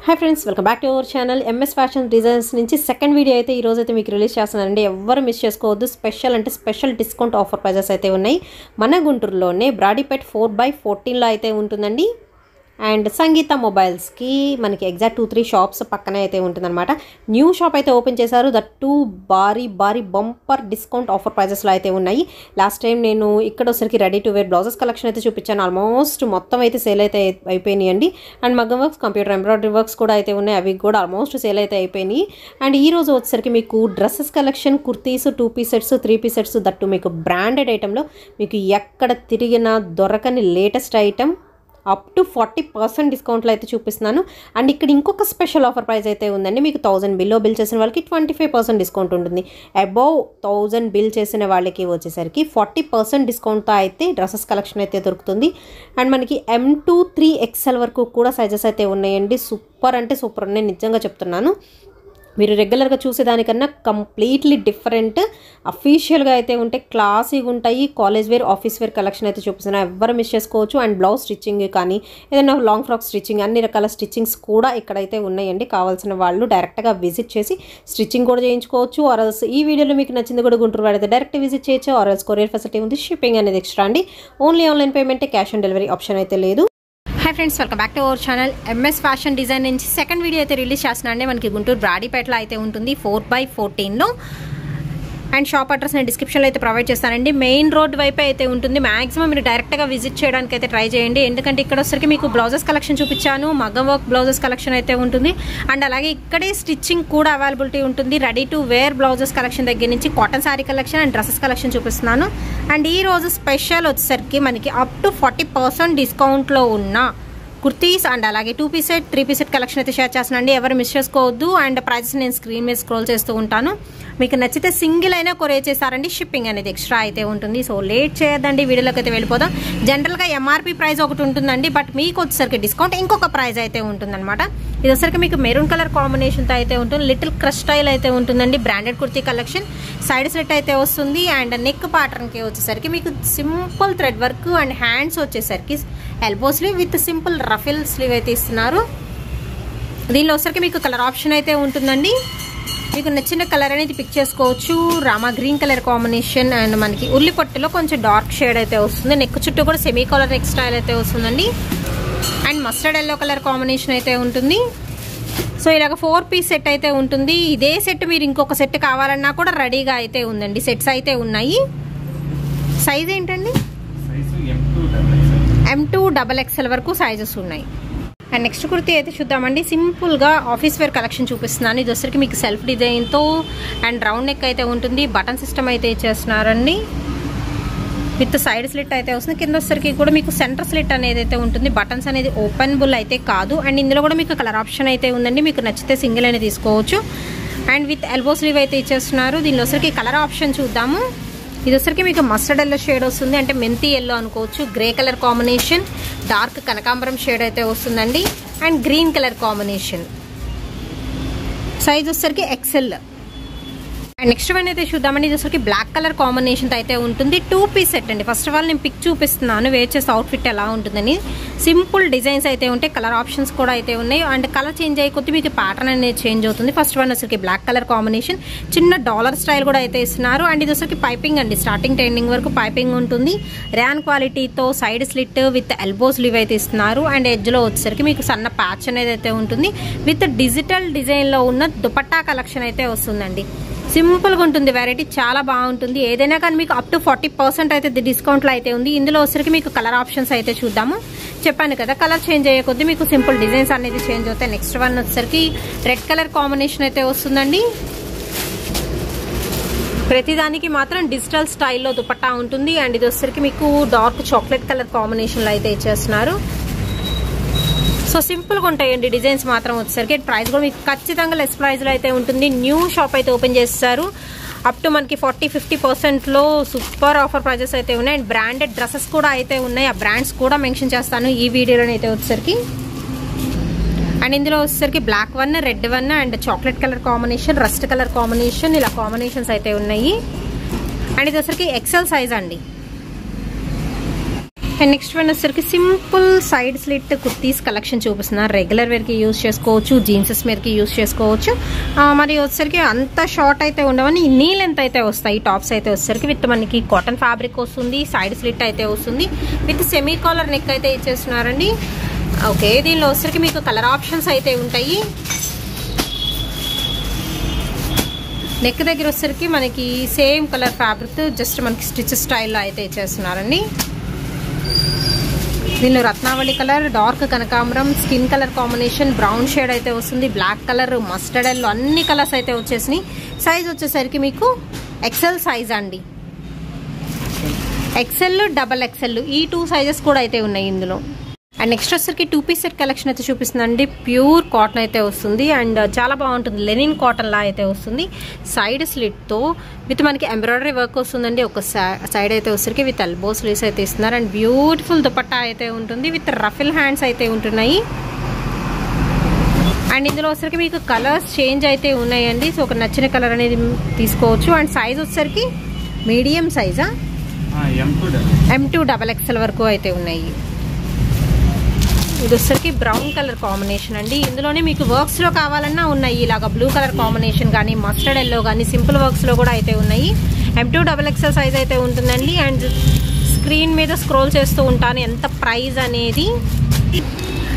Hi friends, welcome back to our channel MS Fashion Designs నుంచి second video అయితే ఈ రోజు అయితే మీకు రిలీజ్ చేస్తున్నానండి. ఎవ్వరు మిస్ చేసుకోవద్దు. స్పెషల్ డిస్కౌంట్ ఆఫర్ ప్రైజెస్ అయితే ఉన్నాయి. మన గుంటూరులోనే బ్రాడీపేట్ 4/14 లో అయితే ఉంటుందండి. అండ్ సంగీత మొబైల్స్ కి మనకి ఎగ్జాక్ట్ 2-3 షాప్స్ పక్కనే అయితే ఉంటుందన్నమాట. న్యూ షాప్ అయితే ఓపెన్ చేశారు. దట్ టూ భారీ బంపర్ డిస్కౌంట్ ఆఫర్ ప్రైజెస్ లో అయితే ఉన్నాయి. లాస్ట్ టైం నేను ఇక్కడ వచ్చరికి ready to wear blouses collection అయితే చూపించాను. ఆల్మోస్ట్ మొత్తం అయితే సేల్ అయితే అయిపోయినాయండి. అండ్ మగ్గం వర్క్స్, కంప్యూటర్ ఎంబ్రాయిడరీ వర్క్స్ కూడా అయితే ఉన్నాయి. అవి కూడా ఆల్మోస్ట్ సేల్ అయితే అయిపోయినాయి. అండ్ ఈ రోజు వచ్చరికి మీకు dresses collection, kurtis, 2 piece sets, 3 piece sets, that మీకు బ్రాండెడ్ ఐటెంలో మీకు ఎక్కడ తిరిగినా దొరకని లేటెస్ట్ ఐటెం అప్ టు 40% డిస్కౌంట్లో అయితే చూపిస్తున్నాను. అండ్ ఇక్కడ ఇంకొక స్పెషల్ ఆఫర్ ప్రైస్ అయితే ఉందండి. మీకు 1000 బిల్ చేసిన వాళ్ళకి 25% డిస్కౌంట్ ఉంటుంది. అబౌవ్ 1000 బిల్ చేసిన వాళ్ళకి వచ్చేసరికి 40% డిస్కౌంట్తో అయితే డ్రెస్సెస్ కలెక్షన్ అయితే దొరుకుతుంది. అండ్ మనకి M2 3XL వరకు కూడా సైజెస్ అయితే ఉన్నాయండి. సూపర్ అంటే సూపర్ ఉన్నాయి, నిజంగా చెప్తున్నాను. మీరు రెగ్యులర్గా చూసేదానికన్నా కంప్లీట్లీ డిఫరెంట్ అఫీషియల్గా అయితే ఉంటే క్లాసీగా ఉంటాయి. College wear, office wear collection అయితే చూపిస్తున్నా, ఎవరు మిస్ చేసుకోవచ్చు. అండ్ బ్లౌజ్ స్టిచ్చింగ్ కానీ ఏదైనా లాంగ్ ఫ్రాక్ స్టిచ్చింగ్, అన్ని రకాల స్టిచ్చింగ్స్ కూడా ఇక్కడైతే ఉన్నాయండి. కావాల్సిన వాళ్ళు డైరెక్ట్గా విజిట్ చేసి స్టిచ్చింగ్ కూడా చేయించుకోవచ్చు. ఆర్ఎల్స్ ఈ వీడియోలో మీకు నచ్చింది కూడా గుంటూరు వాడైతే డైరెక్ట్ విజిట్ చేయొచ్చు. ఆర్ఎల్స్ కొరియర్ ఫెసిలిటీ ఉంది. షిప్పింగ్ అనేది ఎక్స్ట్రా అండి. ఓన్లీ ఆన్లైన్ పేమెంటే, క్యాష్ ఆన్ డెలివరీ ఆప్షన్ అయితే లేదు. Hi friends, welcome back to our channel. MS fashion design నుంచి సెకండ్ వీడియో అయితే రిలీజ్ చేస్తున్నాండి. మనకి గుంటూరు బ్రాడీపేటలో అయితే ఉంటుంది 4/14లో. అండ్ షాప్ అడ్రస్ నేను డిస్క్రిప్షన్లో అయితే ప్రొవైడ్ చేస్తానండి. మెయిన్ రోడ్ వైపు అయితే ఉంటుంది. మ్యాక్సిమం మీరు డైరెక్ట్గా విజిట్ చేయడానికి అయితే ట్రై చేయండి. ఎందుకంటే ఇక్కడ వచ్చరికి మీకు బ్లౌజెస్ కలెక్షన్ చూపించాను, మగ్గం వర్క్ బ్లౌజెస్ కలెక్షన్ అయితే ఉంటుంది. అండ్ అలాగే ఇక్కడే స్టిచ్చింగ్ కూడా అవైలబిలిటీ ఉంటుంది. Ready to wear blouses collection దగ్గర నుంచి cotton sari collection and dresses collection చూపిస్తున్నాను. అండ్ ఈ రోజు స్పెషల్ వచ్చేసరికి మనకి అప్ టు 40% డిస్కౌంట్లో ఉన్న కుర్తీస్ అండ్ అలాగే 2 piece set, 3 piece set collection అయితే షేర్ చేస్తున్నానండి. ఎవరు మిస్ చేసుకోవద్దు. అండ్ ప్రైజెస్ నేను స్క్రీన్ మీద స్క్రోల్ చేస్తూ ఉంటాను. మీకు నచ్చితే సింగిల్ అయినా కొరియర్ చేస్తారండి. షిప్పింగ్ అనేది ఎక్స్ట్రా అయితే ఉంటుంది. సో లేట్ చేయొద్దండి, వీడియోలోకి అయితే వెళ్ళిపోదాం. జనరల్గా MRP ప్రైస్ ఒకటి ఉంటుందండి, బట్ మీకు వచ్చేసరికి డిస్కౌంట్ ఇంకొక ప్రైస్ అయితే ఉంటుందన్నమాట. ఇది వచ్చేసరికి మీకు మెరూన్ కలర్ కాంబినేషన్తో అయితే ఉంటుంది. లిటిల్ క్రష్ స్టైల్ అయితే ఉంటుందండి. Branded kurti collection, side slit అయితే వస్తుంది. అండ్ నెక్ ప్యాటర్న్కి వచ్చేసరికి మీకు simple thread work and hands వచ్చేసరికి elbow sleeve with simple ruffle sleeve అయితే ఇస్తున్నారు. దీనిలో వచ్చేసరికి మీకు కలర్ ఆప్షన్ అయితే ఉంటుందండి. మీకు నచ్చిన కలర్ అనేది పిక్ చేసుకోవచ్చు. Rama green colour combination and మనకి ఉల్లి పట్టులో కొంచెం డార్క్ షేడ్ అయితే వస్తుంది. నెక్ చుట్టూ కూడా సెమీ కలర్ నెక్ స్టైల్ అయితే వస్తుందండి. And mustard yellow colour combination అయితే ఉంటుంది. సో ఇలాగ 4 పీస్ సెట్ అయితే ఉంటుంది. ఇదే సెట్ మీరు ఇంకొక సెట్ కావాలన్నా కూడా రెడీగా అయితే ఉందండి. సెట్స్ అయితే ఉన్నాయి. సైజ్ ఏంటండి? M2XXL వరకు సైజెస్ ఉన్నాయి. అండ్ నెక్స్ట్ కుర్తీ అయితే చూద్దామండి. సింపుల్గా ఆఫీస్ వేర్ కలెక్షన్ చూపిస్తున్నాను. ఇది వచ్చరికి మీకు సెల్ఫ్ డిజైన్తో అండ్ రౌండ్ నెక్ అయితే ఉంటుంది. బటన్ సిస్టమ్ అయితే ఇచ్చేస్తున్నారండి. విత్ సైడ్ స్లిట్ అయితే వస్తుంది. కింద వచ్చరికి కూడా మీకు సెంటర్ స్లిట్ అనేది అయితే ఉంటుంది. బటన్స్ అనేది ఓపెనబుల్ అయితే కాదు. అండ్ ఇందులో కూడా మీకు కలర్ ఆప్షన్ అయితే ఉందండి. మీకు నచ్చితే సింగిల్ అనేది తీసుకోవచ్చు. అండ్ విత్ ఎల్బో స్లీవ్ అయితే ఇచ్చేస్తున్నారు. దీనిలో వచ్చరికి కలర్ ఆప్షన్ చూద్దాము. ఇది వచ్చరికి మీకు మస్టర్డ్ ఎల్లో షేడ్ వస్తుంది, అంటే మెంతి ఎల్లో అనుకోవచ్చు. గ్రే కలర్ కాంబినేషన్, డార్క్ కనకాంబరం షేడ్ అయితే వస్తుందండి. And green colour combination. Size వచ్చరికి XL. అండ్ నెక్స్ట్ వన్ అయితే చూద్దామండి. ఇది వచ్చరికి బ్లాక్ కలర్ కాంబినేషన్ అయితే ఉంటుంది. 2 పీస్ సెట్ అండి. ఫస్ట్ ఆఫ్ ఆల్ నేను పిక్ చూపిస్తున్నాను వేర్ చేసే అవుట్ఫిట్ ఎలా ఉంటుందని. సింపుల్ డిజైన్స్ అయితే ఉంటాయి, కలర్ ఆప్షన్స్ కూడా అయితే ఉన్నాయి. అండ్ కలర్ చేంజ్ అయ్యే కొద్ది మీకు ప్యాటర్న్ అనేది చేంజ్ అవుతుంది. ఫస్ట్ వన్ వచ్చరికి బ్లాక్ కలర్ కాంబినేషన్, చిన్న డాలర్ స్టైల్ కూడా అయితే ఇస్తున్నారు. అండ్ ఇది వచ్చరికి పైపింగ్ అండి. స్టార్టింగ్ ఎండింగ్ వరకు పైపింగ్ ఉంటుంది. ర్యాన్ క్వాలిటీతో side slit with elbow slew అయితే ఇస్తున్నారు. అండ్ ఎడ్జ్లో వచ్చేసరికి మీకు సన్న ప్యాచ్ అనేది అయితే ఉంటుంది. విత్ డిజిటల్ డిజైన్లో ఉన్న దుపట్టా కలెక్షన్ అయితే వస్తుందండి. సింపుల్గా ఉంటుంది. వెరైటీ చాలా బాగుంటుంది. ఏదైనా కానీ మీకు అప్ టు 40% అయితే డిస్కౌంట్లో అయితే ఉంది. ఇందులో వచ్చరికి మీకు కలర్ ఆప్షన్స్ అయితే చూద్దాము. చెప్పాను కదా, కలర్ చేంజ్ అయ్యే కొద్దీ మీకు సింపుల్ డిజైన్స్ అనేది చేంజ్ అవుతాయి. నెక్స్ట్ వన్ వచ్చరికి రెడ్ కలర్ కాంబినేషన్ అయితే వస్తుందండి. ప్రతిదానికి మాత్రం డిజిటల్ స్టైల్లో దుపట్టా ఉంటుంది. అండ్ ఇది వచ్చరికి మీకు డార్క్ చాక్లెట్ కలర్ కాంబినేషన్లో అయితే ఇచ్చేస్తున్నారు. సో సింపుల్గా ఉంటాయండి డిజైన్స్ మాత్రం వచ్చేసరికి. ప్రైస్ కూడా మీకు ఖచ్చితంగా లెస్ ప్రైస్లో అయితే ఉంటుంది. న్యూ షాప్ అయితే ఓపెన్ చేస్తారు. అప్ టు మనకి 40-50%లో సూపర్ ఆఫర్ ప్రైజెస్ అయితే ఉన్నాయి. అండ్ బ్రాండెడ్ డ్రెస్సెస్ కూడా అయితే ఉన్నాయి. ఆ బ్రాండ్స్ కూడా మెన్షన్ చేస్తాను ఈ వీడియోలో అయితే వచ్చేసరికి. అండ్ ఇందులో వచ్చేసరికి black one, red one and chocolate colour combination, rust colour combination, ఇలా కాంబినేషన్స్ అయితే ఉన్నాయి. అండ్ ఇది వచ్చేసరికి XL సైజ్ అండి. అండ్ నెక్స్ట్ వన్ వచ్చేసరికి simple side slit kurtis collection చూపిస్తున్నారు. రెగ్యులర్ వేర్కి యూజ్ చేసుకోవచ్చు, జీన్సెస్ మీదకి యూజ్ చేసుకోవచ్చు. మరి వచ్చేసరికి అంత షార్ట్ అయితే ఉండవని నీ లెంత్ అయితే వస్తాయి. టాప్స్ అయితే వచ్చేసరికి విత్ మనకి కాటన్ ఫ్యాబ్రిక్ వస్తుంది, సైడ్ స్లిట్ అయితే వస్తుంది, విత్ సెమీ కాలర్ నెక్ అయితే ఇచ్చేస్తున్నారండి. ఓకే, దీనిలో వచ్చేసరికి మీకు కలర్ ఆప్షన్స్ అయితే ఉంటాయి. నెక్ దగ్గర వచ్చేసరికి మనకి సేమ్ కలర్ ఫ్యాబ్రిక్ జస్ట్ మనకి స్టిచ్ స్టైల్లో అయితే ఇచ్చేస్తున్నారండి. దీనిలో రత్నావళి కలర్, డార్క్ కనకాంబరం, skin colour combination, brown shade అయితే వస్తుంది, బ్లాక్ కలర్, మస్టర్డ్ ఎల్లో అన్ని కలర్స్ అయితే వచ్చేసినాయి. సైజ్ వచ్చేసరికి మీకు ఎక్సెల్ సైజ్ అండి. ఎక్సెల్, డబల్ ఎక్సెల్ ఈ 2 సైజెస్ కూడా అయితే ఉన్నాయి ఇందులో. అండ్ నెక్స్ట్ వచ్చేసరికి 2 పీస్ సెట్ కలెక్షన్ అయితే చూపిస్తుందండి. ప్యూర్ కాటన్ అయితే వస్తుంది అండ్ చాలా బాగుంటుంది. లెనిన్ కాటన్ లా అయితే వస్తుంది. సైడ్ స్లిట్తో విత్ మనకి ఎంబ్రాయిడరీ వర్క్ వస్తుందండి. ఒక సైడ్ అయితే వచ్చేసరికి విత్ ఎల్బో స్లీవ్స్ అయితే ఇస్తున్నారు. అండ్ బ్యూటిఫుల్ దుపట్టా అయితే ఉంటుంది విత్ రఫిల్ హ్యాండ్స్ అయితే ఉంటున్నాయి. అండ్ ఇందులో వచ్చేసరికి మీకు కలర్స్ చేంజ్ అయితే ఉన్నాయండి. సో ఒక నచ్చిన కలర్ అనేది తీసుకోవచ్చు. అండ్ సైజ్ వచ్చేసరికి మీడియం సైజా, M2 డబల్ ఎక్స్ఎల్ వరకు అయితే ఉన్నాయి. ఇది వచ్చేసరికి బ్రౌన్ కలర్ కాంబినేషన్ అండి. ఇందులోనే మీకు వర్క్స్లో కావాలన్నా ఉన్నాయి. ఇలాగ బ్లూ కలర్ కాంబినేషన్ కానీ, మస్టర్డ్ ఎల్లో కానీ, సింపుల్ వర్క్స్లో కూడా అయితే ఉన్నాయి. M2 డబల్ ఎక్స్ఎల్ సైజ్ అయితే ఉంటుందండి. అండ్ స్క్రీన్ మీద స్క్రోల్ చేస్తూ ఉంటాను ఎంత ప్రైస్ అనేది.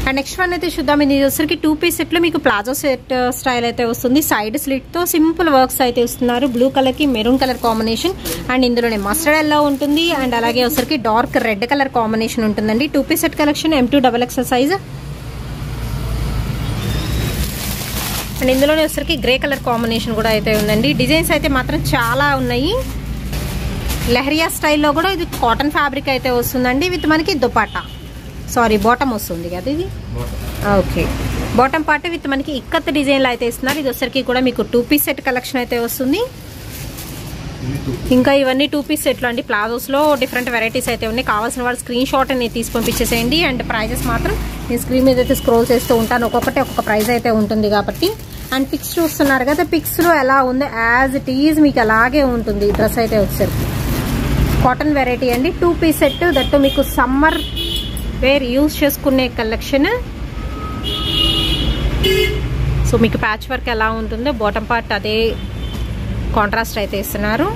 అండ్ నెక్స్ట్ వన్ అయితే చూద్దాం. ఇది వచ్చేసరికి 2 పీస్ సెట్లో మీకు ప్లాజో సెట్ స్టైల్ అయితే వస్తుంది. సైడ్ స్లిట్తో సింపుల్ వర్క్స్ అయితే ఇస్తున్నారు. బ్లూ కలర్కి మెరూన్ కలర్ కాంబినేషన్ అండ్ ఇందులోనే మస్టర్డ్ ఎల్లో ఉంటుంది. అండ్ అలాగే వచ్చేసరికి డార్క్ రెడ్ కలర్ కాంబినేషన్ ఉంటుందండి. 2 piece set collection M2 double XL size. And ఇందులోనే వచ్చేసరికి గ్రే కలర్ కాంబినేషన్ కూడా అయితే ఉందండి. డిజైన్స్ అయితే మాత్రం చాలా ఉన్నాయి. లెహరియా స్టైల్లో కూడా ఇది కాటన్ ఫ్యాబ్రిక్ అయితే వస్తుందండి విత్ మనకి దుపట్టా, సారీ బాటమ్ వస్తుంది కదా ఇది. ఓకే, బాటమ్ పార్ట్ విత్ మనకి ఇక్కత్ డిజైన్లో అయితే ఇస్తున్నారు. ఇది వచ్చరికి కూడా మీకు 2 పీస్ సెట్ కలెక్షన్ అయితే వస్తుంది. ఇంకా ఇవన్నీ 2 పీస్ సెట్లు అండి. ప్లాజోస్లో డిఫరెంట్ వెరైటీస్ అయితే ఉన్నాయి. కావాల్సిన వాళ్ళు స్క్రీన్ షాట్ అనేది తీసి పంపించేసేయండి. అండ్ ప్రైజెస్ మాత్రం నేను స్క్రీన్ మీద అయితే స్క్రోల్ చేస్తూ ఉంటాను. ఒక్కొక్కటి ఒక్కొక్క ప్రైస్ అయితే ఉంటుంది కాబట్టి. అండ్ పిక్స్ చూస్తున్నారు కదా, పిక్స్లో ఎలా ఉందో యాజ్ ఇట్ ఈజ్ మీకు అలాగే ఉంటుంది. డ్రెస్ అయితే వచ్చేసరికి కాటన్ వెరైటీ అండి. 2 పీస్ సెట్ దట్టు మీకు సమ్మర్ వేర్ యూజ్ చేసుకునే కలెక్షన్. సో మీకు ప్యాచ్ వర్క్ ఎలా ఉంటుందో బాటమ్ పార్ట్ అదే కాంట్రాస్ట్ అయితే ఇస్తున్నారు.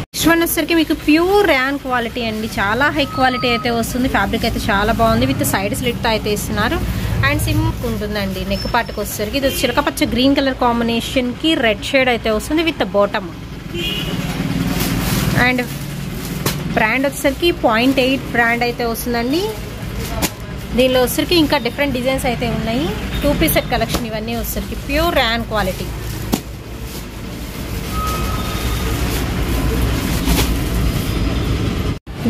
నెక్స్ట్ వన్ వచ్చేసరికి మీకు ప్యూర్ ర్యాన్ క్వాలిటీ అండి. చాలా హై క్వాలిటీ అయితే వస్తుంది. ఫ్యాబ్రిక్ అయితే చాలా బాగుంది విత్ సైడ్ స్లిట్తో అయితే ఇస్తున్నారు. అండ్ సింపుల్ ఉంటుందండి. నెక్ పార్ట్కి వచ్చేసరికి ఇది చిలకపచ్చ గ్రీన్ కలర్ కాంబినేషన్కి రెడ్ షేడ్ అయితే వస్తుంది విత్ బాటమ్. అండ్ బ్రాండ్ వచ్చేసరికి 0.8 బ్రాండ్ అయితే వస్తుందండి. దీనిలో వచ్చేసరికి ఇంకా డిఫరెంట్ డిజైన్స్ అయితే ఉన్నాయి. 2 పీస్ సెట్ కలెక్షన్ ఇవన్నీ వచ్చేసరికి ప్యూర్ ర్యాన్ క్వాలిటీ.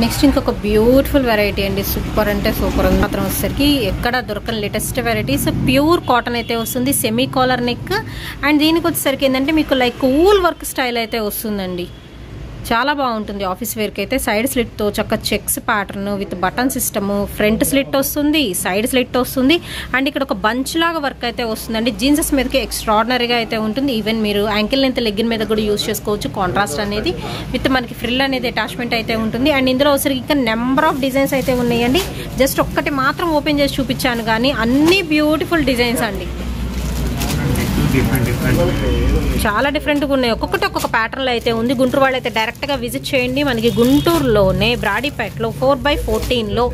నెక్స్ట్ ఇంకొక బ్యూటిఫుల్ వెరైటీ అండి. సూపర్ అంటే సూపర్ మాత్రం వచ్చేసరికి ఎక్కడ దొరకని లేటెస్ట్ వెరైటీస్. ప్యూర్ కాటన్ అయితే వస్తుంది, సెమీ కాలర్ నెక్. అండ్ దీనికి వచ్చేసరికి ఏంటంటే మీకు లైక్ ఊల్ వర్క్ స్టైల్ అయితే వస్తుందండి. చాలా బాగుంటుంది ఆఫీస్ వేర్కి అయితే. సైడ్ స్లిట్తో చక్క checks pattern with button system, front slit వస్తుంది, సైడ్ స్లిట్ వస్తుంది. అండ్ ఇక్కడ ఒక బంచ్ లాగా వర్క్ అయితే వస్తుందండి. జీన్సెస్ మీదకి ఎక్స్ట్రాడినరీగా అయితే ఉంటుంది. ఈవెన్ మీరు యాంకిల్ లెంత్ లెగ్గిన్ మీద కూడా యూజ్ చేసుకోవచ్చు. కాంట్రాస్ట్ అనేది విత్ మనకి ఫ్రిల్ అనేది అటాచ్మెంట్ అయితే ఉంటుంది. అండ్ ఇందులో వచ్చరికి ఇంకా నెంబర్ ఆఫ్ డిజైన్స్ అయితే ఉన్నాయండి. జస్ట్ ఒక్కటి మాత్రం ఓపెన్ చేసి చూపించాను కానీ అన్ని బ్యూటిఫుల్ డిజైన్స్ అండి. చాలా డిఫరెంట్గా ఉన్నాయి. ఒక్కొక్కటి ఒక్కొక్క ప్యాటర్న్లో అయితే ఉంది. గుంటూరు వాళ్ళు అయితే డైరెక్ట్గా విజిట్ చేయండి. మనకి గుంటూరులోనే బ్రాడీపేటలో 4/14లో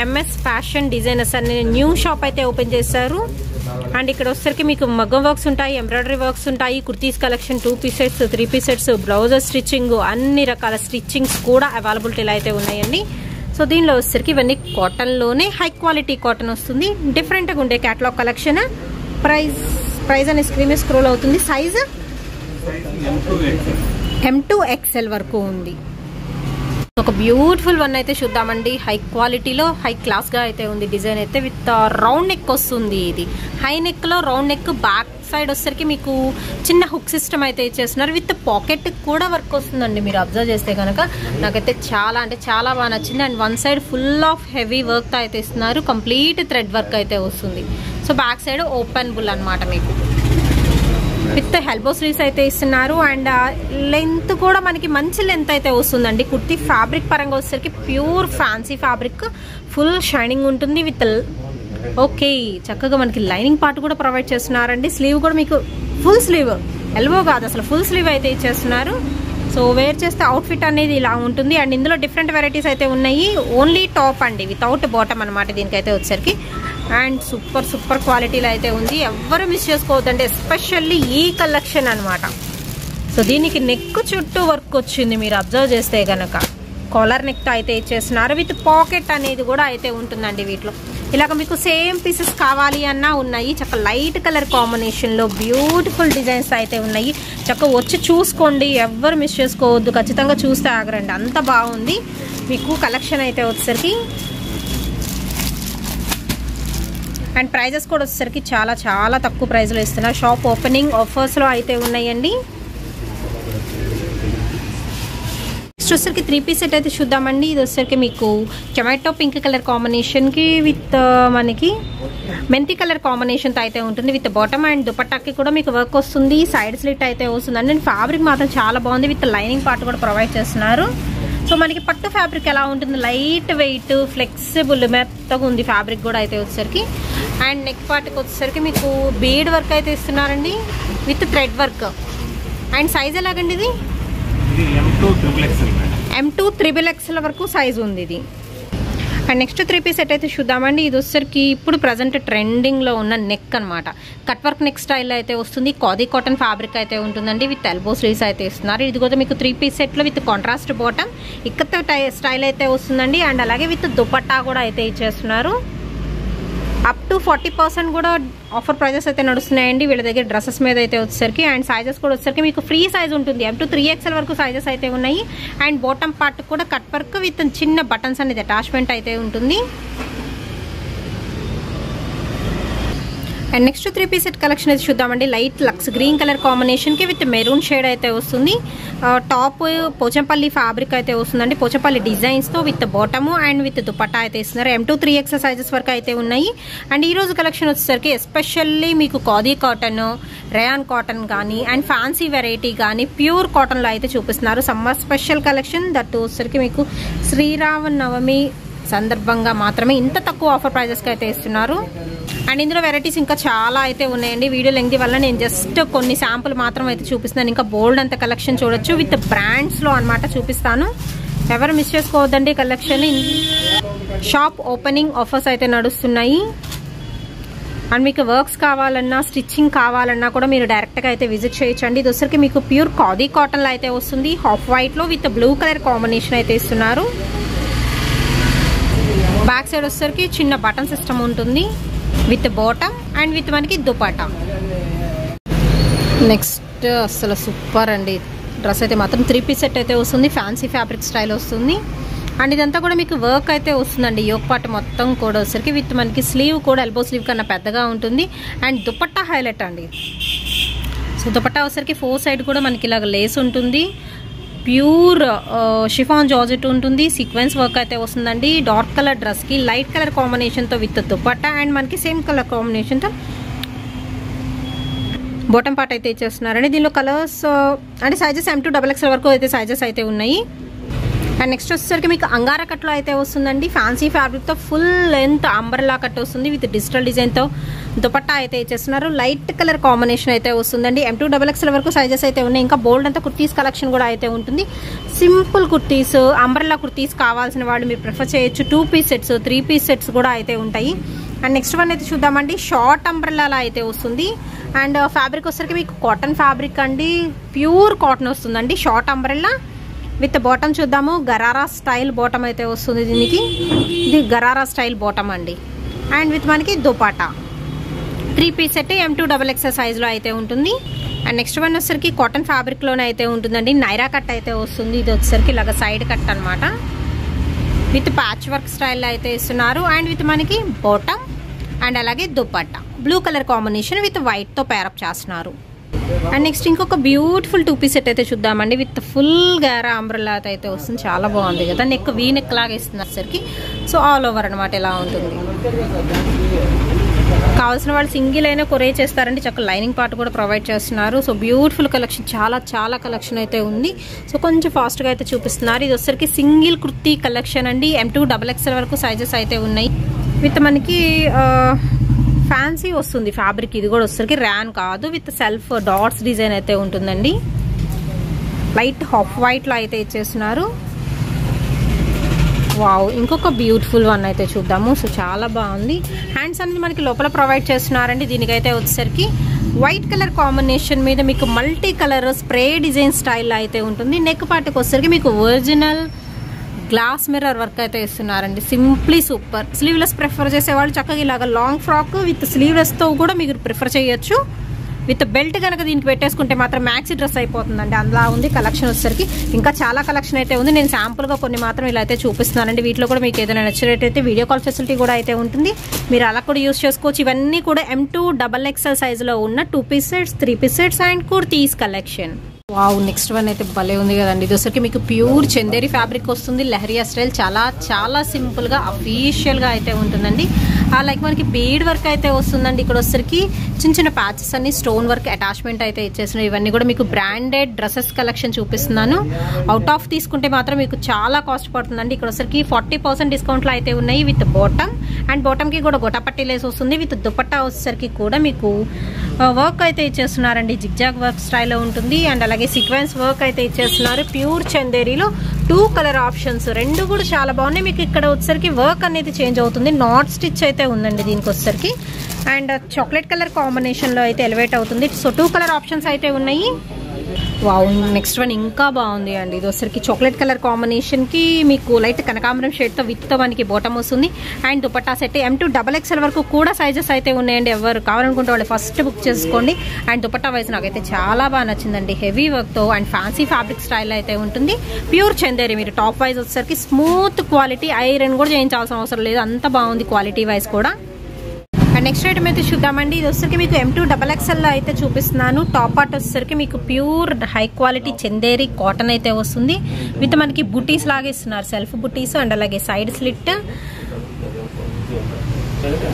MS ఫ్యాషన్ డిజైనర్స్ అనే న్యూ షాప్ అయితే ఓపెన్ చేశారు. అండ్ ఇక్కడ వచ్చేసరికి మీకు మగ్గం వర్క్స్ ఉంటాయి, ఎంబ్రాయిడరీ వర్క్స్ ఉంటాయి, kurtis collection, 2 piece sets, 3 piece sets, blouses stitching, అన్ని రకాల స్టిచ్చింగ్స్ కూడా అవైలబిలిటీలో అయితే ఉన్నాయండి. సో దీనిలో వచ్చేసరికి ఇవన్నీ కాటన్లోనే హై క్వాలిటీ కాటన్ వస్తుంది. డిఫరెంట్గా ఉండే క్యాటలాగ్ కలెక్షన్. ప్రైస్ అనే స్క్రీన్ మీద స్క్రోల్ అవుతుంది. సైజ్ M2 XL వరకు ఉంది. ఒక బ్యూటిఫుల్ వన్ అయితే చూద్దామండి. హై క్వాలిటీలో హై క్లాస్గా అయితే ఉంది. డిజైన్ అయితే విత్ రౌండ్ నెక్ వస్తుంది. ఇది హై నెక్లో రౌండ్ నెక్, బ్యాక్ సైడ్ వచ్చేసరికి మీకు చిన్న హుక్ సిస్టమ్ అయితే ఇచ్చేస్తున్నారు. విత్ పాకెట్ కూడా వర్క్ వస్తుందండి. మీరు అబ్జర్వ్ చేస్తే కనుక నాకైతే చాలా అంటే చాలా బాగా నచ్చింది. And one side full of heavy work అయితే ఇస్తున్నారు. కంప్లీట్ థ్రెడ్ వర్క్ అయితే వస్తుంది. So back side open bull అనమాట మీకు. విత్ ఎల్బో స్లీవ్స్ అయితే ఇస్తున్నారు. అండ్ లెంత్ కూడా మనకి మంచి లెంత్ అయితే వస్తుందండి. కుర్తీ ఫ్యాబ్రిక్ పరంగా వచ్చేసరికి pure fancy fabric, full shining ఉంటుంది. విత్ ఓకే చక్కగా మనకి లైనింగ్ పార్ట్ కూడా ప్రొవైడ్ చేస్తున్నారండి. స్లీవ్ కూడా మీకు ఫుల్ స్లీవ్, ఎల్బో కాదు అసలు ఫుల్ స్లీవ్ అయితే ఇచ్చేస్తున్నారు. సో వేర్ చేస్తే అవుట్ఫిట్ అనేది ఇలా ఉంటుంది. అండ్ ఇందులో డిఫరెంట్ వెరైటీస్ అయితే ఉన్నాయి. ఓన్లీ టాప్ అండి, వితౌట్ బాటమ్ అనమాట దీనికైతే వచ్చేసరికి. అండ్ సూపర్ క్వాలిటీలో అయితే ఉంది. ఎవరు మిస్ చేసుకోవద్దండి, ఎస్పెషల్లీ ఈ కలెక్షన్ అనమాట. సో దీనికి నెక్ చుట్టూ వర్క్ వచ్చింది, మీరు అబ్జర్వ్ చేస్తే కనుక కాలర్ నెక్ అయితే ఇచ్చేస్తున్నారు. విత్ పాకెట్ అనేది కూడా అయితే ఉంటుందండి వీటిలో. ఇలాగ మీకు సేమ్ పీసెస్ కావాలి అన్నా ఉన్నాయి. చక్కగా లైట్ కలర్ కాంబినేషన్లో బ్యూటిఫుల్ డిజైన్స్ అయితే ఉన్నాయి. చక్కగా వచ్చి చూసుకోండి, ఎవ్వరు మిస్ చేసుకోవద్దు. ఖచ్చితంగా చూస్తే ఆగరండి, అంత బాగుంది మీకు కలెక్షన్ అయితే వచ్చేసరికి. అండ్ ప్రైజెస్ కూడా వచ్చేసరికి చాలా తక్కువ ప్రైస్లో ఇస్తున్నారు. షాప్ ఓపెనింగ్ ఆఫర్స్లో అయితే ఉన్నాయండి. నెక్స్ట్ వచ్చేసరికి 3 పీస్ సెట్ అయితే చూద్దామండి. ఇది వచ్చేసరికి మీకు టొమాటో పింక్ కలర్ కాంబినేషన్కి విత్ మనకి మెంతి కలర్ కాంబినేషన్తో అయితే ఉంటుంది. విత్ బాటమ్ అండ్ దుపట్టాకి కూడా మీకు వర్క్ వస్తుంది. సైడ్ స్లిట్ అయితే వస్తుంది అండి. ఫ్యాబ్రిక్ మాత్రం చాలా బాగుంది. విత్ లైనింగ్ పార్ట్ కూడా ప్రొవైడ్ చేస్తున్నారు. సో మనకి పట్టు ఫ్యాబ్రిక్ ఎలా ఉంటుంది, లైట్ వెయిట్, ఫ్లెక్సిబుల్, మెత్తగా ఉంది ఫ్యాబ్రిక్ కూడా అయితే వచ్చేసరికి. అండ్ నెక్ పార్ట్కి వచ్చేసరికి మీకు బీడ్ వర్క్ అయితే ఇస్తున్నారండి with thread work. And size ఎలాగండి ఇది? M2 XXL వరకు సైజ్ ఉంది ఇది. అండ్ నెక్స్ట్ 3 పీస్ సెట్ అయితే చూద్దామండి. ఇది వచ్చేసరికి ఇప్పుడు ప్రజెంట్ ట్రెండింగ్లో ఉన్న నెక్ అనమాట. కట్ వర్క్ నెక్ స్టైల్ అయితే వస్తుంది. ఖాదీ కాటన్ ఫ్యాబ్రిక్ అయితే ఉంటుందండి. విత్ ఎల్బో స్లీవ్స్ అయితే ఇస్తున్నారు. ఇది కూడా మీకు 3 పీస్ సెట్లో with contrast bottom, ikat style అయితే వస్తుందండి. అండ్ అలాగే విత్ దుపట్టా కూడా అయితే ఇచ్చేస్తున్నారు. అప్ టు 40% కూడా ఆఫర్ ప్రైజెస్ అయితే నడుస్తున్నాయండి వీళ్ళ దగ్గర డ్రెస్సెస్ మీద అయితే వచ్చేసరికి. అండ్ సైజెస్ కూడా వచ్చేసరికి మీకు ఫ్రీ సైజ్ ఉంటుంది. M2 3XL వరకు సైజెస్ అయితే ఉన్నాయి. అండ్ బాటమ్ పార్ట్ కూడా కట్ వర్క్ విత్ చిన్న బటన్స్ అనేది అటాచ్మెంట్ అయితే ఉంటుంది. And next 3 piece set collection అయితే చూద్దామండి. లైట్ లక్స్ గ్రీన్ కలర్ కాంబినేషన్కి విత్ మెరూన్ షేడ్ అయితే వస్తుంది. టాప్ పోచంపల్లి ఫ్యాబ్రిక్ అయితే వస్తుందండి. పోచంపల్లి డిజైన్స్తో with bottom and with dupatta అయితే ఇస్తున్నారు. M2 3XL సైజెస్ వరకు అయితే ఉన్నాయి. అండ్ ఈ రోజు కలెక్షన్ వచ్చేసరికి ఎస్పెషల్లీ మీకు ఖాదీ కాటన్, రేయాన్ కాటన్ కానీ అండ్ ఫ్యాన్సీ వెరైటీ కానీ ప్యూర్ కాటన్లో అయితే చూపిస్తున్నారు. సమ్మర్ స్పెషల్ కలెక్షన్ దట్ వచ్చేసరికి మీకు శ్రీరామనవమి సందర్భంగా మాత్రమే ఇంత తక్కువ ఆఫర్ ప్రైజెస్కి అయితే ఇస్తున్నారు. అండ్ ఇందులో వెరైటీస్ ఇంకా చాలా అయితే ఉన్నాయండి. వీడియో లెంగ్త్ వల్ల నేను జస్ట్ కొన్ని శాంపుల్ మాత్రం అయితే చూపిస్తున్నాను. ఇంకా బోల్డ్ అంత కలెక్షన్ చూడొచ్చు. విత్ బ్రాండ్స్లో అనమాట చూపిస్తాను. ఎవరు మిస్ చేసుకోవద్దండి కలెక్షన్. షాప్ ఓపెనింగ్ ఆఫర్స్ అయితే నడుస్తున్నాయి. అండ్ మీకు వర్క్స్ కావాలన్నా, స్టిచ్చింగ్ కావాలన్నా కూడా మీరు డైరెక్ట్గా అయితే విజిట్ చేయొచ్చండి. ఇది వచ్చరికి మీకు ప్యూర్ ఖాదీ కాటన్లో అయితే వస్తుంది. హాఫ్ వైట్లో విత్ బ్లూ కలర్ కాంబినేషన్ అయితే ఇస్తున్నారు. బ్యాక్ సైడ్ వచ్చేసరికి చిన్న బటన్ సిస్టమ్ ఉంటుంది విత్ బాటమ్ అండ్ విత్ మనకి దుపట్టా. నెక్స్ట్ అసలు సూపర్ అండి డ్రెస్ అయితే మాత్రం 3 పీస్ సెట్ అయితే వస్తుంది. ఫ్యాన్సీ ఫ్యాబ్రిక్ స్టైల్ వస్తుంది. అండ్ ఇదంతా కూడా మీకు వర్క్ అయితే వస్తుందండి. యోక్ పార్ట్ మొత్తం కూడా వచ్చేసరికి విత్ మనకి స్లీవ్ కూడా ఎల్బో స్లీవ్ కన్నా పెద్దగా ఉంటుంది. అండ్ దుపట్టా హైలైట్ అండి. సో దుపట్టా వచ్చేసరికి 4 సైడ్ కూడా మనకి ఇలాగ లేస్ ఉంటుంది. ప్యూర్ షిఫాన్ జార్జెట్ ఉంటుంది. సీక్వెన్స్ వర్క్ అయితే వస్తుందండి. డార్క్ కలర్ డ్రెస్కి లైట్ కలర్ కాంబినేషన్తో విత్ దుపట్టా అండ్ మనకి సేమ్ కలర్ కాంబినేషన్తో బాటమ్ పార్ట్ అయితే ఇచ్చేస్తున్నారండి. దీనిలో కలర్స్ అంటే సైజెస్ M2 XXL వరకు అయితే సైజెస్ అయితే ఉన్నాయి. అండ్ నెక్స్ట్ వచ్చేసరికి మీకు అంగారా కట్లో అయితే వస్తుందండి. ఫ్యాన్సీ ఫ్యాబ్రిక్తో ఫుల్ లెంత్ అంబ్రెల్లా కట్ వస్తుంది విత్ డిజిటల్ డిజైన్తో దుపట్టా అయితే ఇచ్చేస్తున్నారు. లైట్ కలర్ కాంబినేషన్ అయితే వస్తుందండి. M2 XXL వరకు సైజెస్ అయితే ఉన్నాయి. ఇంకా బోల్డ్ అంతా కుర్తీస్ కలెక్షన్ కూడా అయితే ఉంటుంది. సింపుల్ కుర్తీస్, అంబ్రెల్లా కుర్తీస్ కావాల్సిన వాళ్ళు మీరు ప్రిఫర్ చేయొచ్చు. 2 పీస్ సెట్స్, 3 పీస్ సెట్స్ కూడా అయితే ఉంటాయి. అండ్ నెక్స్ట్ వన్ అయితే చూద్దామండి. షార్ట్ అంబ్రెల్లా అయితే వస్తుంది. అండ్ ఫ్యాబ్రిక్ వచ్చేసరికి మీకు కాటన్ ఫ్యాబ్రిక్ అండి. ప్యూర్ కాటన్ వస్తుందండి. షార్ట్ అంబ్రెల్లా విత్ బాటమ్ చూద్దాము. గరారా స్టైల్ బాటమ్ అయితే వస్తుంది దీనికి. ఇది గరారా స్టైల్ బాటమ్ అండి. అండ్ విత్ మనకి dupatta 3 piece set M2 XXL సైజ్లో అయితే ఉంటుంది. అండ్ నెక్స్ట్ వన్ వచ్చేసరికి కాటన్ ఫ్యాబ్రిక్లోనే అయితే ఉంటుందండి. నైరా కట్ అయితే వస్తుంది. ఇది వచ్చేసరికి ఇలాగ సైడ్ కట్ అనమాట. విత్ ప్యాచ్ వర్క్ స్టైల్లో అయితే ఇస్తున్నారు. అండ్ విత్ మనకి బాటమ్ అండ్ అలాగే dupatta blue colour combination with వైట్తో పేరప్ చేస్తున్నారు. అండ్ నెక్స్ట్ ఇంకొక బ్యూటిఫుల్ 2 పీస్ సెట్ అయితే చూద్దామండి. విత్ ఫుల్ గారా అంబ్రెల్లా అయితే వస్తుంది. చాలా బాగుంది కదా. నెక్ వీ నెక్ లాగా ఇస్తుంది వచ్చేసరికి. సో ఆల్ ఓవర్ అనమాట ఇలా ఉంటుంది. కావాల్సిన వాళ్ళు సింగిల్ అయినా కొరియర్ చేస్తారండి. చక్కగా లైనింగ్ పార్ట్ కూడా ప్రొవైడ్ చేస్తున్నారు. సో బ్యూటిఫుల్ కలెక్షన్, చాలా కలెక్షన్ అయితే ఉంది. సో కొంచెం ఫాస్ట్గా అయితే చూపిస్తున్నారు. ఇది వచ్చరికి సింగిల్ కుర్తీ కలెక్షన్ అండి. M2 XXL వరకు సైజెస్ అయితే ఉన్నాయి. విత్ మనకి ఫ్యాన్సీ వస్తుంది ఫ్యాబ్రిక్. ఇది కూడా వచ్చరికి ర్యాన్ కాదు, విత్ సెల్ఫ్ డాట్స్ డిజైన్ అయితే ఉంటుందండి. లైట్ హాఫ్ వైట్లో అయితే ఇచ్చేస్తున్నారు. వావ్, ఇంకొక బ్యూటిఫుల్ వన్ అయితే చూద్దాము. సో చాలా బాగుంది. హ్యాండ్స్ అనేది మనకి లోపల ప్రొవైడ్ చేస్తున్నారండి. దీనికైతే వచ్చేసరికి వైట్ కలర్ కాంబినేషన్ మీద మీకు multi colour spray design style అయితే ఉంటుంది. నెక్ పార్ట్కి వచ్చేసరికి మీకు ఒరిజినల్ గ్లాస్ మిర్రర్ వర్క్ అయితే ఇస్తున్నారండి. Simply super. స్లీవ్లెస్ ప్రిఫర్ చేసేవాళ్ళు చక్కగా ఇలాగ లాంగ్ ఫ్రాక్ విత్ స్లీవ్లెస్తో కూడా మీరు ప్రిఫర్ చేయొచ్చు. విత్ బెల్ట్ కనుక దీనికి పెట్టేసుకుంటే మాత్రం మ్యాక్సీ డ్రెస్ అయిపోతుందండి. అలా ఉంది కలెక్షన్ వచ్చేసరికి. ఇంకా చాలా కలెక్షన్ అయితే ఉంది. నేను శాంపుల్గా కొన్ని మాత్రం ఇలా అయితే చూపిస్తున్నానండి. వీటిలో కూడా మీకు ఏదైనా నచ్చినట్టయితే వీడియో కాల్ ఫెసిలిటీ కూడా అయితే ఉంటుంది. మీరు అలా కూడా యూస్ చేసుకోవచ్చు. ఇవన్నీ కూడా M2 XXL సైజులో ఉన్న 2 piece sets, 3 piece sets and kurtis collection. Wow, next one అయితే భలే ఉంది కదండి. ఇది వచ్చరికి మీకు ప్యూర్ చందేరి ఫ్యాబ్రిక్ వస్తుంది. లెహరియా స్టైల్, చాలా సింపుల్గా అఫీషియల్గా అయితే ఉంటుందండి. లైక్ మనకి బీడ్ వర్క్ అయితే వస్తుందండి. ఇక్కడ వచ్చరికి చిన్న ప్యాచెస్ అన్ని స్టోన్ వర్క్ అటాచ్మెంట్ అయితే ఇచ్చేసినాయి. ఇవన్నీ కూడా మీకు బ్రాండెడ్ డ్రెస్సెస్ కలెక్షన్ చూపిస్తున్నాను. అవుట్ ఆఫ్ తీసుకుంటే మాత్రం మీకు చాలా కాస్ట్ పడుతుందండి. ఇక్కడ వచ్చరికి 40% డిస్కౌంట్లో అయితే ఉన్నాయి. విత్ బాటమ్ అండ్ బాటమ్కి కూడా గొట్టపట్టి లేస్ వస్తుంది. విత్ దుపట్టా వచ్చేసరికి కూడా మీకు వర్క్ అయితే ఇచ్చేస్తున్నారండి. జిగ్జాగ్ వర్క్ స్టైల్లో ఉంటుంది. అండ్ అలాగే సీక్వెన్స్ వర్క్ అయితే ఇచ్చేస్తున్నారు. ప్యూర్ చందేరిలో 2 కలర్ ఆప్షన్స్, రెండు కూడా చాలా బాగున్నాయి. మీకు ఇక్కడ వచ్చేసరికి వర్క్ అనేది చేంజ్ అవుతుంది. నాట్ స్టిచ్ అయితే ఉందండి దీనికి వచ్చేసరికి. అండ్ చాక్లెట్ కలర్ కాంబినేషన్లో అయితే ఎలివేట్ అవుతుంది. సో 2 కలర్ ఆప్షన్స్ అయితే ఉన్నాయి. వావ్, నెక్స్ట్ వన్ ఇంకా బాగుంది అండి. ఇది వచ్చరికి చాక్లెట్ కలర్ కాంబినేషన్కి మీకు లైట్ కనకాంబరం షేడ్తో విత్ మనకి బాటమ్ వస్తుంది. And dupatta set M2 XXL వరకు కూడా సైజెస్ అయితే ఉన్నాయండి. ఎవరు కావాలనుకుంటే వాళ్ళు ఫస్ట్ బుక్ చేసుకోండి. అండ్ దుపట్టా వైజ్ నాకైతే చాలా బాగా నచ్చిందండి. హెవీ వర్క్తో అండ్ ఫ్యాన్సీ ఫ్యాబ్రిక్ స్టైల్ అయితే ఉంటుంది. ప్యూర్ చందేరి. మీరు టాప్ వైజ్ వచ్చేసరికి స్మూత్ క్వాలిటీ, ఐరన్ కూడా చేయించాల్సిన అవసరం లేదు. అంత బాగుంది క్వాలిటీ వైజ్ కూడా. అండ్ నెక్స్ట్ ఐటమ్ అయితే చూద్దామండి. ఇది వచ్చరికి మీకు M2 XXL లో అయితే చూపిస్తున్నాను. టాప్ పార్ట్ వచ్చేసరికి మీకు pure high quality Chanderi cotton అయితే వస్తుంది. విత్ మనకి బుటీస్ లాగా ఇస్తున్నారు, సెల్ఫ్ బుటీస్ అండ్ అలాగే side slit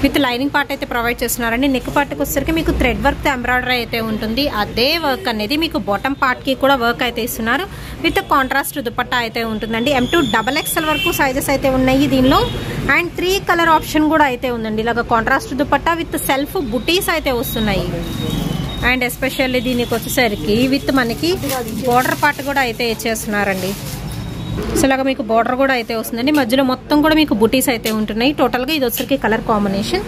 with lining part అయితే ప్రొవైడ్ చేస్తున్నారండి. నెక్ పార్ట్కి వచ్చేసరికి మీకు థ్రెడ్ వర్క్ ఎంబ్రాయిడరీ అయితే ఉంటుంది. అదే వర్క్ అనేది మీకు బాటమ్ పార్ట్కి కూడా వర్క్ అయితే ఇస్తున్నారు. విత్ కాంట్రాస్ట్ దుపట్టా అయితే ఉంటుందండి. M2 XXL వరకు సైజెస్ అయితే ఉన్నాయి దీనిలో. అండ్ 3 కలర్ ఆప్షన్ కూడా అయితే ఉందండి. ఇలాగ కాంట్రాస్ట్ దుపట్టా విత్ సెల్ఫ్ బుటీస్ అయితే వస్తున్నాయి. అండ్ ఎస్పెషల్లీ దీనికి వచ్చేసరికి విత్ మనకి బోర్డర్ పార్ట్ కూడా అయితే ఇచ్చేస్తున్నారండి. సో ఇలాగ మీకు బార్డర్ కూడా అయితే వస్తుందండి. మధ్యలో మొత్తం కూడా మీకు బుటీస్ అయితే ఉంటున్నాయి. టోటల్గా ఇది వచ్చరికి కలర్ కాంబినేషన్.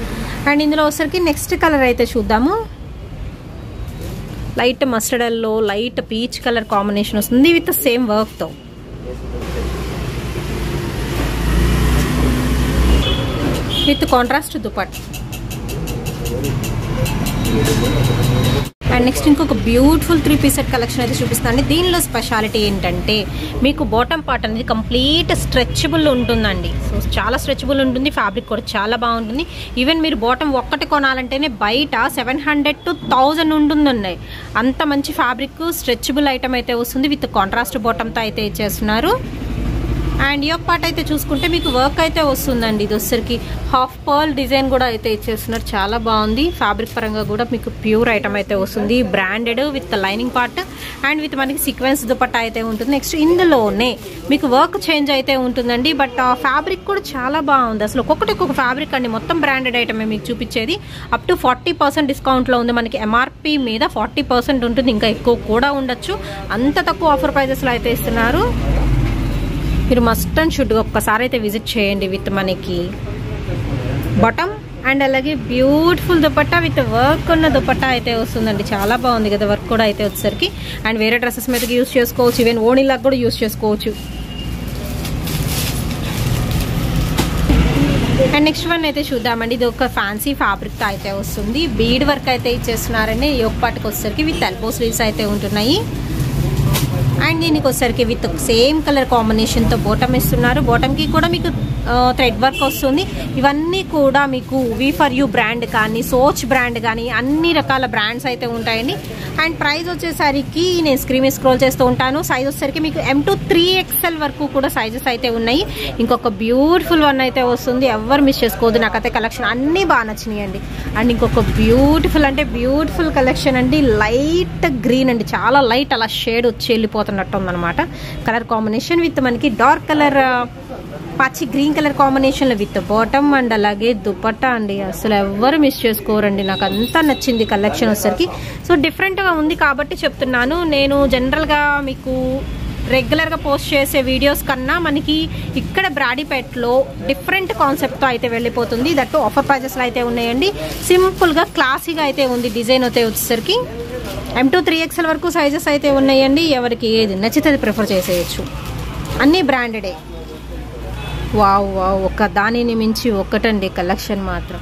అండ్ ఇందులో వచ్చరికి నెక్స్ట్ కలర్ అయితే చూద్దాము. Light mustard yellow, light peach colour combination వస్తుంది విత్ సేమ్ వర్క్తో. With contrast dupatta. And next ఇంకొక బ్యూటిఫుల్ 3 పీస్ సెట్ కలెక్షన్ అయితే చూపిస్తానండి. దీనిలో స్పెషాలిటీ ఏంటంటే మీకు బాటమ్ పార్ట్ అనేది కంప్లీట్ స్ట్రెచబుల్ ఉంటుందండి. సో చాలా స్ట్రెచబుల్ ఉంటుంది. ఫ్యాబ్రిక్ కూడా చాలా బాగుంటుంది. ఈవెన్ మీరు బాటమ్ ఒక్కటి కొనాలంటేనే బయట 700 to 1000 ఉంటుందండి. అంత మంచి ఫ్యాబ్రిక్ స్ట్రెచబుల్ ఐటమ్ అయితే వస్తుంది. విత్ కాంట్రాస్ట్ బాటమ్తో అయితే ఇచ్చేస్తున్నారు. అండ్ ఈ పార్ట్ అయితే చూసుకుంటే మీకు వర్క్ అయితే వస్తుందండి. ఇది వచ్చరికి హాఫ్ పర్ల్ డిజైన్ కూడా అయితే ఇచ్చేస్తున్నారు. చాలా బాగుంది. ఫ్యాబ్రిక్ పరంగా కూడా మీకు ప్యూర్ ఐటమ్ అయితే వస్తుంది. Branded with lining part and with మనకి సీక్వెన్స్ దుపట్టా అయితే ఉంటుంది. నెక్స్ట్ ఇందులోనే మీకు వర్క్ చేంజ్ అయితే ఉంటుందండి. బట్ ఆ ఫ్యాబ్రిక్ కూడా చాలా బాగుంది. అసలు ఒక్కొక్క ఫ్యాబ్రిక్ అండి. మొత్తం బ్రాండెడ్ ఐటమే మీకు చూపించేది. అప్ టు 40% డిస్కౌంట్లో ఉంది. మనకి MRP మీద 40% ఉంటుంది. ఇంకా ఎక్కువ కూడా ఉండొచ్చు. అంత తక్కువ ఆఫర్ ప్రైజెస్లో అయితే ఇస్తున్నారు. మీరు మస్ట్ అండ్ షుడ్గా ఒక్కసారి అయితే విజిట్ చేయండి. విత్ మనకి బాటమ్ అండ్ అలాగే బ్యూటిఫుల్ దుపట్టా విత్ వర్క్ ఉన్న దుపట్టా అయితే వస్తుందండి. చాలా బాగుంది కదా వర్క్ కూడా అయితే వచ్చేసరికి. అండ్ వేరే డ్రెస్సెస్ మీదకి యూస్ చేసుకోవచ్చు. ఈవెన్ ఓణీలాగా కూడా యూస్ చేసుకోవచ్చు. అండ్ నెక్స్ట్ వన్ అయితే చూద్దామండి. ఇది ఒక ఫ్యాన్సీ ఫ్యాబ్రిక్తో అయితే వస్తుంది. బీడ్ వర్క్ అయితే ఇచ్చేస్తున్నారండి. యోక్ పార్ట్కి వచ్చేసరికి విత్ ఎల్బో స్లీవ్స్ అయితే ఉంటున్నాయి. అండ్ దీనికి వచ్చేసరికి విత్ సేమ్ కలర్ కాంబినేషన్తో బాటమ్ ఇస్తున్నారు. బాటమ్కి కూడా మీకు థ్రెడ్ వర్క్ వస్తుంది. ఇవన్నీ కూడా మీకు వి ఫర్ యూ బ్రాండ్ కానీ సోచ్ బ్రాండ్ కానీ అన్ని రకాల బ్రాండ్స్ అయితే ఉంటాయండి. అండ్ ప్రైస్ వచ్చేసరికి నేను స్క్రీన్ మీద స్క్రోల్ చేస్తూ ఉంటాను. సైజ్ వచ్చేసరికి మీకు M to 3XL వరకు కూడా సైజెస్ అయితే ఉన్నాయి. ఇంకొక బ్యూటిఫుల్ వన్ అయితే వస్తుంది, ఎవరు మిస్ చేసుకోవద్దు. నాకైతే కలెక్షన్ అన్నీ బాగా నచ్చినాయి అండి. అండ్ ఇంకొక బ్యూటిఫుల్ అంటే బ్యూటిఫుల్ కలెక్షన్ అండి, లైట్ గ్రీన్ అండి, చాలా లైట్ అలా షేడ్ వచ్చి వెళ్ళిపోతున్నట్టు ఉందన్నమాట. కలర్ కాంబినేషన్ విత్ మనకి డార్క్ కలర్ పచ్చి గ్రీన్ కలర్ కాంబినేషన్లో విత్ బాటమ్ అండ్ అలాగే దుపట్టా అండి. అసలు ఎవరు మిస్ చేసుకోరండి, నాకు అంతా నచ్చింది కలెక్షన్ వచ్చేసరికి. సో డిఫరెంట్గా ఉంది కాబట్టి చెప్తున్నాను. నేను జనరల్గా మీకు రెగ్యులర్గా పోస్ట్ చేసే వీడియోస్ కన్నా మనకి ఇక్కడ బ్రాడీపేట్లో డిఫరెంట్ కాన్సెప్ట్తో అయితే వెళ్ళిపోతుంది. దట్టు ఆఫర్ ప్రైజెస్లో అయితే ఉన్నాయండి. సింపుల్గా క్లాసీగా అయితే ఉంది డిజైన్ అయితే వచ్చేసరికి. M to 3XL వరకు సైజెస్ అయితే ఉన్నాయండి. ఎవరికి ఏది నచ్చితే అది ప్రిఫర్ చేసేయచ్చు, అన్నీ బ్రాండెడే. వావ్ వావ్, ఒక దానిని మించి ఒక్కటండి కలెక్షన్ మాత్రం.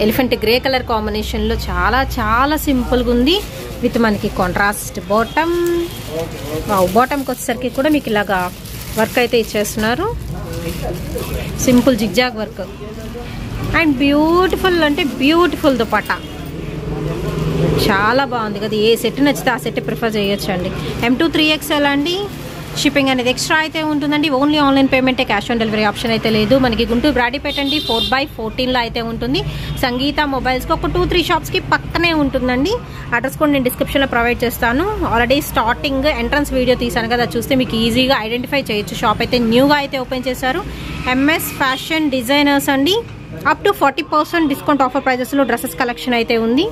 ఎలిఫెంట్ గ్రే కలర్ కాంబినేషన్లో చాలా చాలా సింపుల్గా ఉంది విత్ మనకి కాంట్రాస్ట్ బాటమ్. వావ్, బాటమ్కి వచ్చేసరికి కూడా మీకు ఇలాగా వర్క్ అయితే ఇచ్చేస్తున్నారు, simple zigzag work. And beautiful అంటే బ్యూటిఫుల్ దుపట్టా, చాలా బాగుంది కదా. ఏ సెట్ నచ్చితే ఆ సెట్ ప్రిఫర్ చేయొచ్చు అండి. M to 3XL అండి. షిప్పింగ్ అనేది ఎక్స్ట్రా అయితే ఉంటుందండి. ఓన్లీ ఆన్లైన్ పేమెంటే, క్యాష్ ఆన్ డెలివరీ ఆప్షన్ అయితే లేదు. మనకి గుంటూరు బ్రాడీపేట అండి 4/14లో అయితే ఉంటుంది. సంగీత మొబైల్స్కి ఒక 2-3 షాప్స్కి పక్కనే ఉంటుందండి. అడ్రస్ కూడా నేను డిస్క్రిప్షన్లో ప్రొవైడ్ చేస్తాను. ఆల్రెడీ స్టార్టింగ్ ఎంట్రన్స్ వీడియో తీసాను కదా, చూస్తే మీకు ఈజీగా ఐడెంటిఫై చేయొచ్చు. షాప్ అయితే న్యూగా అయితే ఓపెన్ చేశారు. MS ఫ్యాషన్ డిజైనర్స్ అండి. అప్ టు 40% డిస్కౌంట్ ఆఫర్ ప్రైజెస్లో డ్రెస్సెస్ కలెక్షన్ అయితే ఉంది.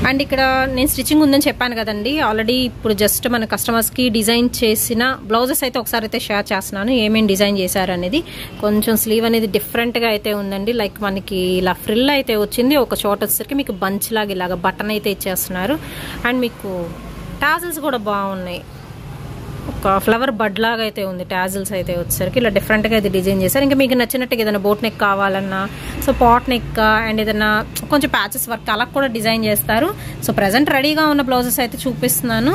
అండ్ ఇక్కడ నేను స్టిచ్చింగ్ ఉందని చెప్పాను కదండి ఆల్రెడీ. ఇప్పుడు జస్ట్ మన కస్టమర్స్కి డిజైన్ చేసిన బ్లౌజెస్ అయితే ఒకసారి అయితే షేర్ చేస్తున్నాను, ఏమేమి డిజైన్ చేశారు అనేది. కొంచెం స్లీవ్ అనేది డిఫరెంట్గా అయితే ఉందండి. లైక్ మనకి ఇలా ఫ్రిల్ అయితే వచ్చింది, ఒక చోట వచ్చేసరికి మీకు బంచ్ లాగా ఇలాగ బటన్ అయితే ఇచ్చేస్తున్నారు. అండ్ మీకు టాజిల్స్ కూడా బాగున్నాయి, ఒక ఫ్లవర్ బడ్ లాగా అయితే ఉంది. టాజిల్స్ అయితే వచ్చేసరికి ఇలా డిఫరెంట్గా అయితే డిజైన్ చేశారు. ఇంకా మీకు నచ్చినట్టుగా ఏదైనా బోట్ నెక్ కావాలన్నా, సో పాట్ నెక్ అండ్ ఏదైనా కొంచెం ప్యాచెస్ వర్క్ అలా కూడా డిజైన్ చేస్తారు. సో ప్రజెంట్ రెడీగా ఉన్న బ్లౌజెస్ అయితే చూపిస్తున్నాను.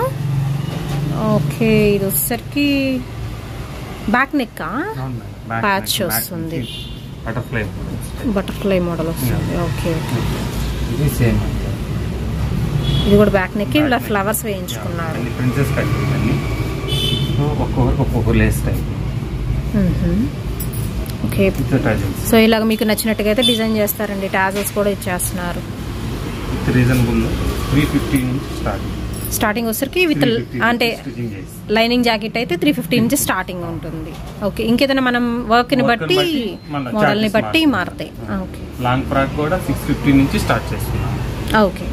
ఓకే, ఇది వచ్చేసరికి బ్యాక్ నెక్ ప్యాచ్ వస్తుంది, బటర్ఫ్లై మోడల్ వస్తుంది. ఓకే, ఇది కూడా బ్యాక్ నెక్, ఇలా ఫ్లవర్స్ వేయించుకున్నారు. ఒక్కొక్క లేస్ టైప్. ఓకే, సో ఇలాగ మీకు నచ్చినట్టుగా అయితే డిజైన్ చేస్తారండి. టాజల్స్ కూడా ఇచ్చేస్తున్నారు. రీజనబుల్ 350 నుంచి స్టార్టింగ్ వచ్చరికి విత్ అంటే లైనింగ్ జాకెట్ అయితే 350 నుంచి స్టార్టింగ్ ఉంటుంది. ఓకే, ఇంకేదైనా మనం వర్క్ ని బట్టి మోడల్ ని బట్టి మారుతాయి. ఓకే, లాంగ్ ఫ్రాక్ కూడా 650 నుంచి స్టార్ట్ చేస్తున్నాం. ఓకే,